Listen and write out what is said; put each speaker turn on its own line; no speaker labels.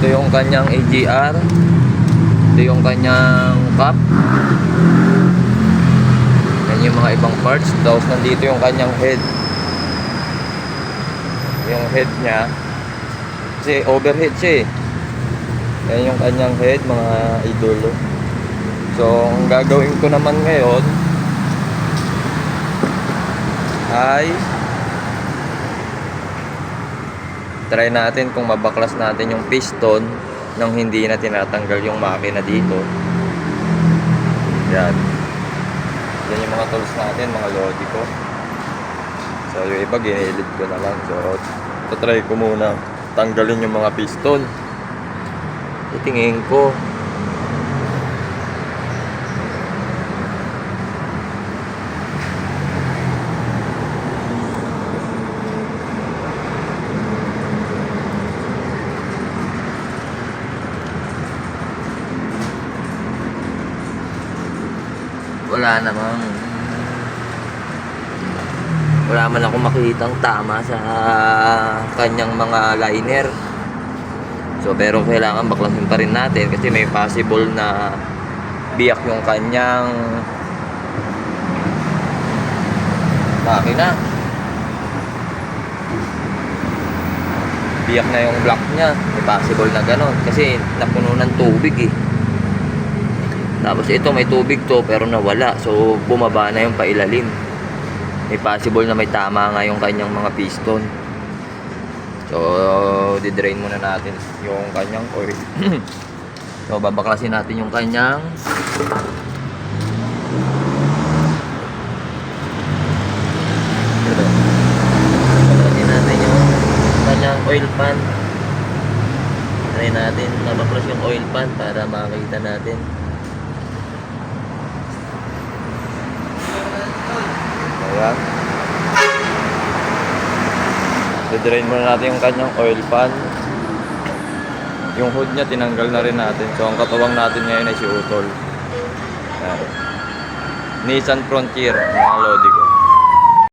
Ito yung kanyang AGR. Ito yung kanyang cap. Yan yung mga ibang parts. Tapos nandito yung kanyang head. Yung head niya. Kasi overhead siya eh. Yan yung kanyang head, mga idolo. So, ang gagawin ko naman ngayon ay try natin kung mabaklas natin yung piston nang hindi na tinatanggal yung makina dito. Yan. Yan yung mga tools natin, mga lodi ko. So, yung iba ginilid ko na lang. So, try ko muna tanggalin yung mga piston. Itingin ko. Wala man ako makitang tama sa kanyang mga liner. So pero kailangan baklasin pa rin natin kasi may possible na biyak yung kanyang makina. Biyak na yung block niya. May possible na ganon kasi napuno ng tubig eh. Tapos ito may tubig to pero nawala. So bumaba na yung pailalim. May possible na may tama nga yung kanyang mga piston. So di-drain muna natin yung kanyang oil. So babaklasin natin yung kanyang babaklasin natin yung kanyang oil pan. Try natin mabaklas yung oil pan para makita natin. Ayan. I-drain muna natin yung kanyang oil pan. Yung hood niya tinanggal na rin natin. So ang katuwang natin ngayon ay si Utol. Ayan. Nissan Frontier, mga lodi ko.